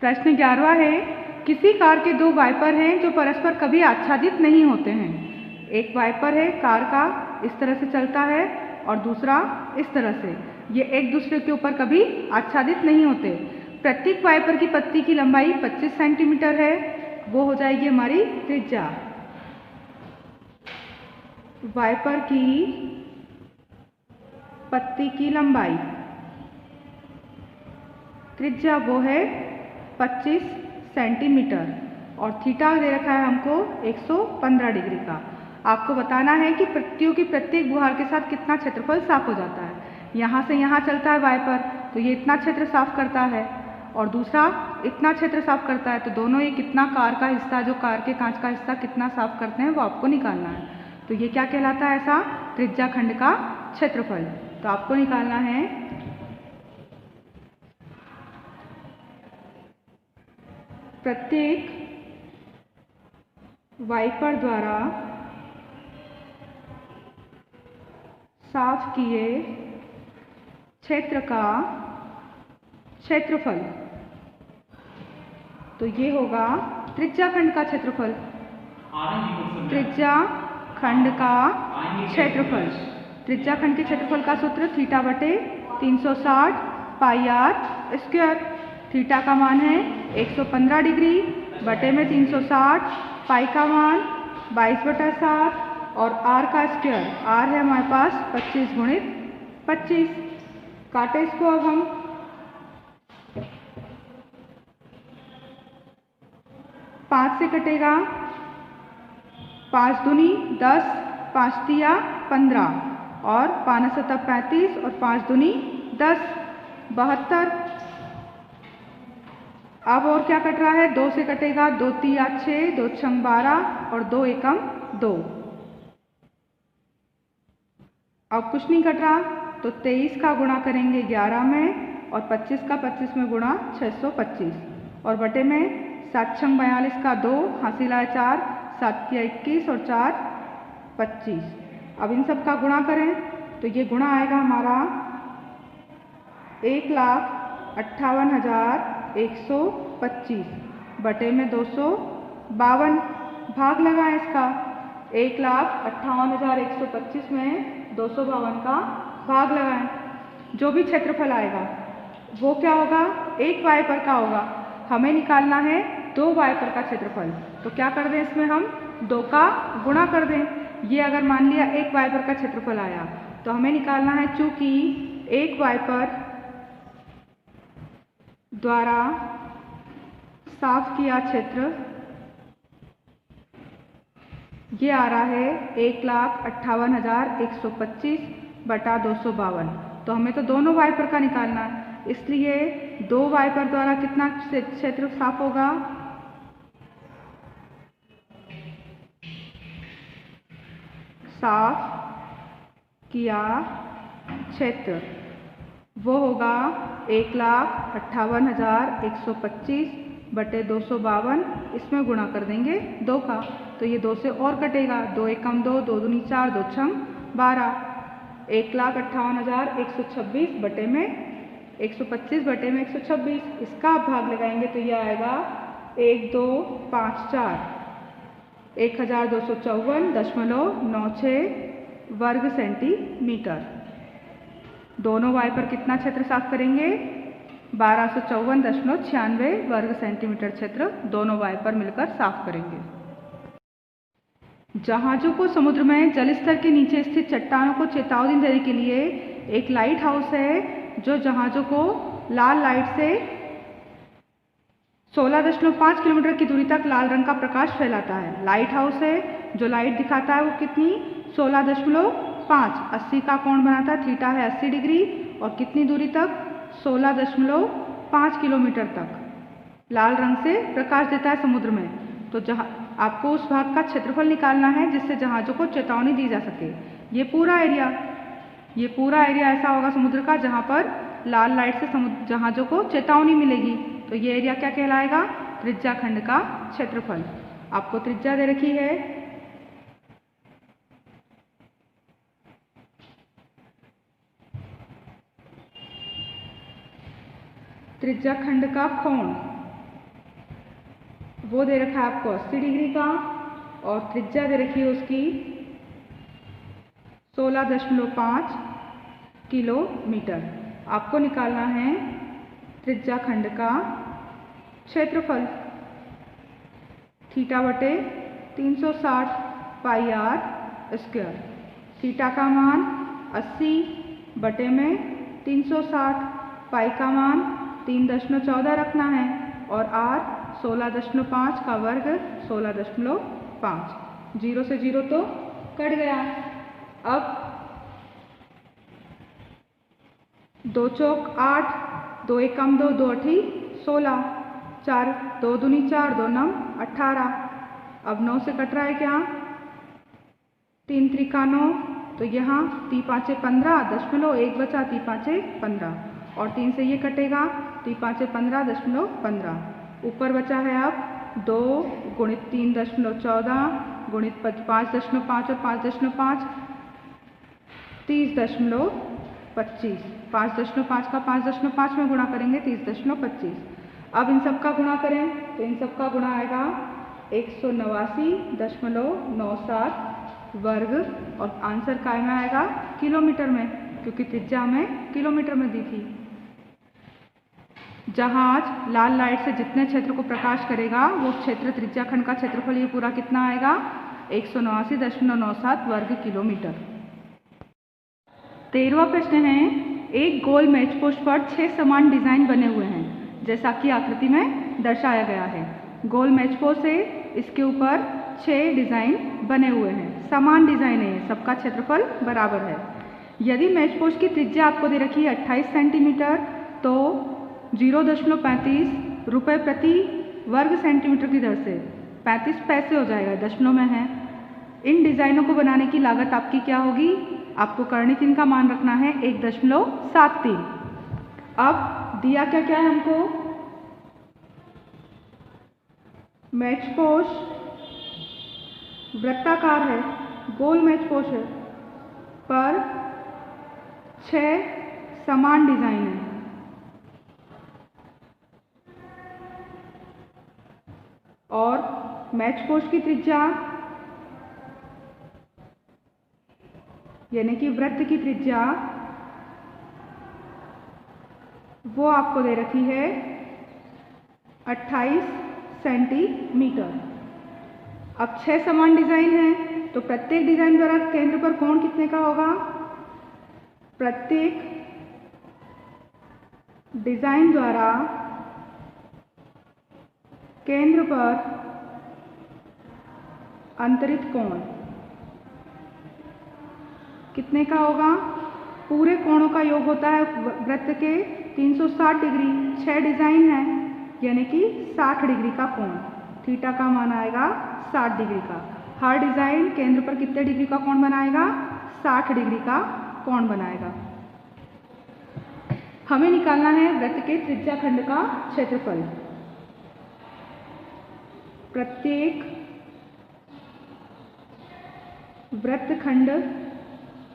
प्रश्न 11वां है, किसी कार के दो वाइपर हैं जो परस्पर कभी आच्छादित नहीं होते हैं। एक वाइपर है कार का, इस तरह से चलता है, और दूसरा इस तरह से। ये एक दूसरे के ऊपर कभी आच्छादित नहीं होते। प्रत्येक वाइपर की पत्ती की लंबाई 25 सेंटीमीटर है। वो हो जाएगी हमारी त्रिज्या। वाइपर की पत्ती की लंबाई त्रिज्या वो है 25 सेंटीमीटर और थीटा दे रखा है हमको 115 डिग्री का। आपको बताना है कि पत्तियों की प्रत्येक बुहार के साथ कितना क्षेत्रफल साफ हो जाता है। यहाँ से यहाँ चलता है वाइपर, तो ये इतना क्षेत्र साफ करता है और दूसरा इतना क्षेत्र साफ करता है, तो दोनों ये कितना कार का हिस्सा, जो कार के कांच का हिस्सा कितना साफ करते हैं वो आपको निकालना है। तो ये क्या कहलाता है? ऐसा त्रिज्या खंड का क्षेत्रफल। तो आपको निकालना है प्रत्येक वाइपर द्वारा साफ किए क्षेत्र का क्षेत्रफल। तो ये होगा त्रिज्या खंड का क्षेत्रफल। त्रिज्या खंड का क्षेत्रफल। त्रिज्या खंड के क्षेत्रफल का सूत्र थीटा बटे 360 पाई आर स्क्वायर। थीटा का मान है 115 डिग्री बटे में 360, पाई का मान 22/7 और आर का स्क्वायर। आर है हमारे पास 25 गुणित 25। काटे इसको अब हम। 5 से कटेगा, 5 दूनी 10, 5 तिया 15 और 5 सतह 35 और 5 दूनी 10, 72। अब और क्या कट रहा है? 2 से कटेगा, 2 तिया 6, 2 छंग 12 और 2 एकम 2। अब कुछ नहीं कट रहा, तो 23 का गुणा करेंगे 11 में और 25 का 25 में गुणा 625 और बटे में 7 छंग 42 का 2, हासिल आया 4, 7 तिया 21 और 4 25। अब इन सब का गुणा करें तो ये गुणा आएगा हमारा 1,58,125 बटे में 252। भाग लगाएं इसका। 1,58,125 में 252 का भाग लगाएं। जो भी क्षेत्रफल आएगा वो क्या होगा? एक वाइपर का होगा। हमें निकालना है दो वाइपर का क्षेत्रफल। तो क्या कर दें इसमें? हम 2 का गुणा कर दें। ये अगर मान लिया एक वाइपर का क्षेत्रफल आया तो हमें निकालना है, चूंकि एक वाइपर द्वारा साफ किया क्षेत्र ये आ रहा है 1,58,125 बटा 252। तो हमें तो दोनों वाइपर का निकालना है, इसलिए दो वाइपर द्वारा कितना क्षेत्र साफ होगा? साफ किया क्षेत्र वो होगा 1,58,125 बटे 252। इसमें गुणा कर देंगे 2 का, तो ये 2 से और कटेगा। 2 एकम 2, 2 दूनी 4, 2 छंग 12। 1,58,126 बटे में 125 बटे में 126। इसका आप भाग लगाएंगे तो ये आएगा 1254 1254.96 वर्ग सेंटीमीटर। दोनों वाइपर कितना क्षेत्र साफ करेंगे? 1254.96 वर्ग सेंटीमीटर क्षेत्र दोनों वाइपर मिलकर साफ करेंगे। जहाजों को समुद्र में जल स्तर के नीचे स्थित चट्टानों को चेतावनी देने के लिए एक लाइट हाउस है जो जहाजों को लाल लाइट से 16.5 किलोमीटर की दूरी तक लाल रंग का प्रकाश फैलाता है। लाइट हाउस है जो लाइट दिखाता है वो कितनी? 16.5। 80 का कोण बनाता है, थीटा है 80 डिग्री और कितनी दूरी तक? 16.5 किलोमीटर तक लाल रंग से प्रकाश देता है समुद्र में। तो जहाँ आपको उस भाग का क्षेत्रफल निकालना है जिससे जहाजों को चेतावनी दी जा सके। ये पूरा एरिया ऐसा होगा समुद्र का जहाँ पर लाल लाइट से जहाजों को चेतावनी मिलेगी। तो ये एरिया क्या कहलाएगा? त्रिज्या खंड का क्षेत्रफल। आपको त्रिज्या दे रखी है त्रिज्या खंड का कोण वो दे रखा है आपको 80 डिग्री का और त्रिज्या दे रखी है उसकी 16.5 किलोमीटर। आपको निकालना है त्रिज्या खंड का क्षेत्रफल थीटा बटे 360 पाई आर स्क्वायर। थीटा का मान 80 बटे में 360, पाई का मान 3.14 रखना है और आर 16.5 का वर्ग 16.5। 0 से 0 तो कट गया। अब 2 चौक 8, 2 एकम 2, 2 अठी 16, 4 2 दूनी 4, 2 नम 18। अब 9 से कट रहा है क्या? 3 त्रिका 9, तो यहाँ 3 पाँचे 15 दशमलव 1 बचा, 3 पाँचे 15 और 3 से ये कटेगा, 3 पाँचे 15.15। ऊपर बचा है अब 2 गुणित 3.14 गुणित 5.5 और 5.5 30.25। 5.5 का 5.5 में गुणा करेंगे 30.25। अब इन सब का गुणा करें तो इन सब का गुणा आएगा 189.97 वर्ग और आंसर काय में आएगा? किलोमीटर में, क्योंकि त्रिज्या में किलोमीटर में दी थी। जहाज लाल लाइट से जितने क्षेत्र को प्रकाश करेगा वो क्षेत्र त्रिज्या खंड का क्षेत्रफल ये पूरा कितना आएगा? 189.97 वर्ग किलोमीटर। 13वां प्रश्न है, एक गोल मैच पोस्ट पर 6 समान डिजाइन बने हुए हैं जैसा कि आकृति में दर्शाया गया है। गोल मैच पोस्ट से इसके ऊपर 6 डिजाइन बने हुए हैं, समान डिजाइन है, सबका क्षेत्रफल बराबर है। यदि मैच पोस्ट की त्रिज्या आपको दे रखी है 28 सेंटीमीटर तो 0.35 रुपये प्रति वर्ग सेंटीमीटर की दर से 35 पैसे हो जाएगा, दशमलव में है। इन डिजाइनों को बनाने की लागत आपकी क्या होगी? आपको करनी 3 का मान रखना है 1.73। अब दिया क्या क्या है हमको? मैच पोस्ट वृत्ताकार है, गोल मैच पोस्ट है, पर 6 समान डिजाइन है। और मैच पोस्ट की त्रिज्या यानी कि वृत्त की त्रिज्या वो आपको दे रखी है 28 सेंटीमीटर। अब 6 समान डिजाइन है तो प्रत्येक डिजाइन द्वारा केंद्र पर कोण कितने का होगा? प्रत्येक डिजाइन द्वारा केंद्र पर अंतरित कोण कितने का होगा? पूरे कोणों का योग होता है वृत्त के 360 डिग्री। 6 डिजाइन है यानी कि 60 डिग्री का कोण। थीटा का मान आएगा 60 डिग्री का। हर डिजाइन केंद्र पर कितने डिग्री का कोण बनाएगा? 60 डिग्री का कोण बनाएगा। हमें निकालना है वृत्त के त्रिज्या खंड का क्षेत्रफल। प्रत्येक वृत्तखंड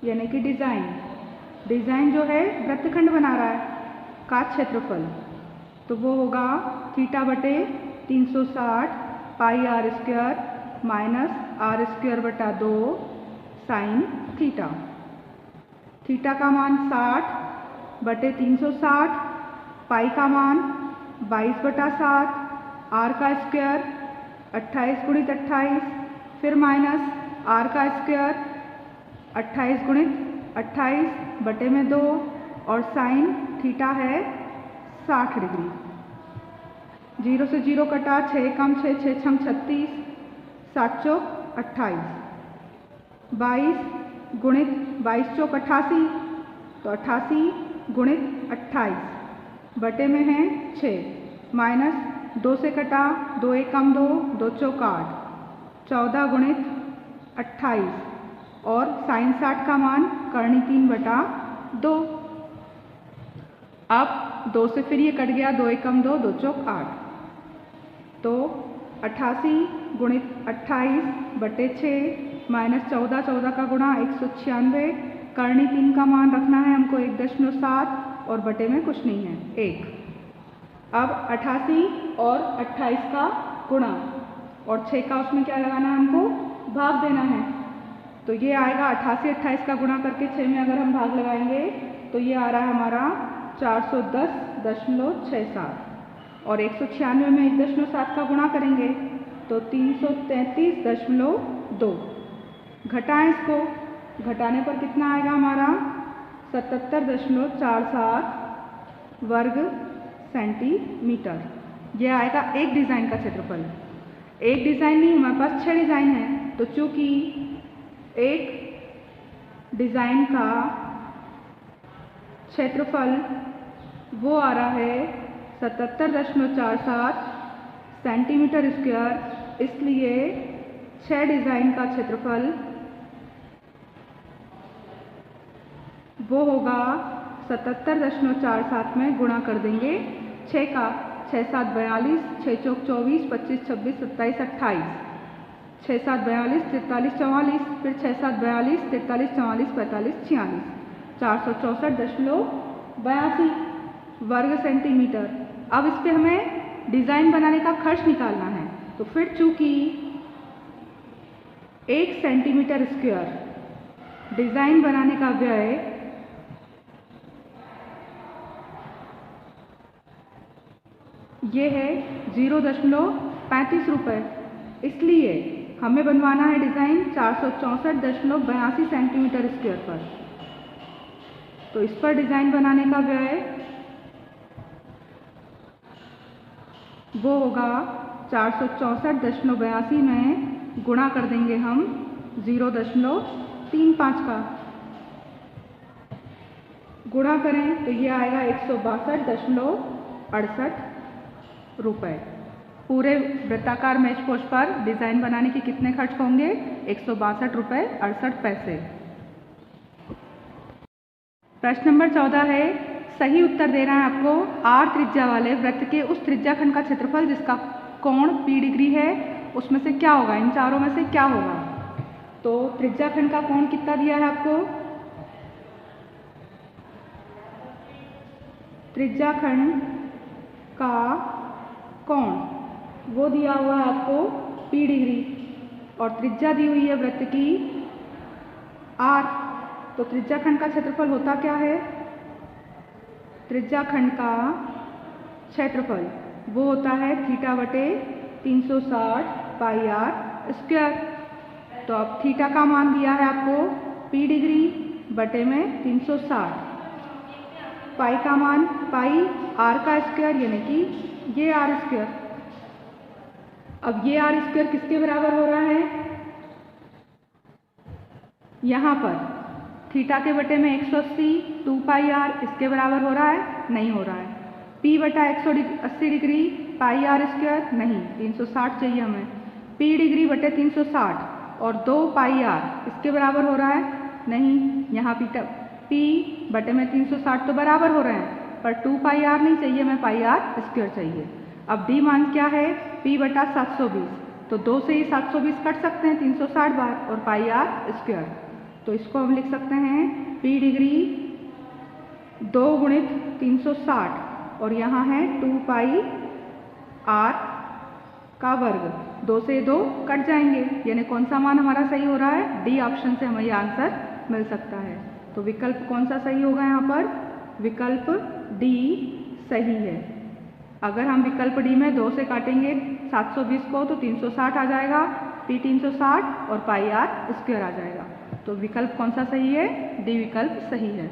यानी कि डिजाइन जो है वृत्तखंड बना रहा है का क्षेत्रफल, तो वो होगा थीटा बटे 360 pi R square minus R square बटा 2 साइन थीटा। थीटा का मान 60 बटे 360, पाई का मान 22 बटा 7, आर का स्क्वायर 28 गुणित 28, फिर माइनस आर का स्क्वायर 28 गुणित 28 बटे में 2 और साइन थीटा है 60 डिग्री। 0 से 0 कटा, 6 कम 6, 6 छम 36, 7 चौक 28, 22 गुणित 22 चौक 88, तो 88 गुणित 28 बटे में है 6, माइनस 2 से कटा, 2 एक कम 2, 2 चौक 8, 14 गुणित 28 और साइन 60 का मान करनी 3 बटा 2। अब 2 से फिर ये कट गया, 2 एक कम 2, 2 चौक 8, तो 88 गुणित 28 बटे 6 माइनस 14, 14 का गुणा 196, करनी 3 का मान रखना है हमको 1.7 और बटे में कुछ नहीं है 1। अब 88 और 28 का गुणा, और 6 का उसमें क्या लगाना है हमको, भाग देना है। तो ये आएगा 88 28 का गुणा करके 6 में अगर हम भाग लगाएंगे तो ये आ रहा है हमारा 410.67, और 196 में 1.7 का गुणा करेंगे तो 333.2। घटाएं इसको, घटाने पर कितना आएगा हमारा 77.47 वर्ग सेंटीमीटर। यह आएगा एक डिज़ाइन का क्षेत्रफल। एक डिज़ाइन नहीं, हमारे पास 6 डिज़ाइन है, तो चूँकि एक डिज़ाइन का क्षेत्रफल वो आ रहा है 77.47 सेंटीमीटर स्क्वायर, इसलिए 6 डिज़ाइन का क्षेत्रफल वो होगा 77.47 में गुणा कर देंगे 6 का, 6 7 42, 6 चौक 24, 25 26 27 28, 6 7 42 43 44, फिर 6 7 42 43 44 45 46, 464.82 वर्ग सेंटीमीटर। अब इस पे हमें डिज़ाइन बनाने का खर्च निकालना है, तो फिर चूँकि 1 सेंटीमीटर स्क्वायर डिज़ाइन बनाने का व्यय ये है 0.35 रुपये, इसलिए हमें बनवाना है डिज़ाइन 464.82 सेंटीमीटर स्क्वायर पर। तो इस पर डिज़ाइन बनाने का व्यय वो होगा 464.82 में गुणा कर देंगे हम 0.35 का, गुणा करें तो ये आएगा 162.68 रुपये। पूरे वृत्ताकार मेज पोस्ट पर डिज़ाइन बनाने के कितने खर्च होंगे, 162 रुपये 68 पैसे। प्रश्न नंबर 14 है, सही उत्तर दे रहा है आपको, R त्रिज्या वाले वृत्त के उस त्रिज्याखंड का क्षेत्रफल जिसका कोण P डिग्री है, उसमें से क्या होगा, इन चारों में से क्या होगा। तो त्रिज्याखंड का कोण कितना दिया है आपको, त्रिज्याखंड का कोण वो दिया हुआ है आपको P डिग्री, और त्रिज्या दी हुई है वृत्त की R। तो त्रिज्याखंड का क्षेत्रफल होता क्या है, त्रिज्याखंड का क्षेत्रफल वो होता है थीटा बटे 360 पाई R स्क्वायर। तो अब थीटा का मान दिया है आपको P डिग्री बटे में 360, पाई का मान पाई R का स्क्वायर यानी कि ये R स्क्वायर। अब ये R स्क्वायर किसके बराबर हो रहा है, यहाँ पर थीटा के बटे में 180 2 पाई R इसके बराबर हो रहा है, नहीं हो रहा है। P बटा 180 डिग्री पाई R स्क्वायर नहीं, 360 चाहिए हमें। P डिग्री बटे 360 और 2 पाई R इसके बराबर हो रहा है, नहीं, यहाँ P बटे में 360 तो बराबर हो रहे हैं, पर 2 पाई R नहीं चाहिए, हमें पाई R स्क्वायर चाहिए। अब D मान क्या है, P बटा 720, तो 2 से ही 720 कट सकते हैं 360 बार, और पाई R स्क्वायर। तो इसको हम लिख सकते हैं P डिग्री 2 गुणित 360, और यहाँ है 2 पाई R का वर्ग, 2 से 2 कट जाएंगे, यानी कौन सा मान हमारा सही हो रहा है, डी ऑप्शन से हमें ये आंसर मिल सकता है। तो विकल्प कौन सा सही होगा यहाँ पर, विकल्प डी सही है। अगर हम विकल्प डी में 2 से काटेंगे 720 को तो 360 आ जाएगा, P 360 और पाई R स्क्वायर आ जाएगा। तो विकल्प कौन सा सही है, डी विकल्प सही है।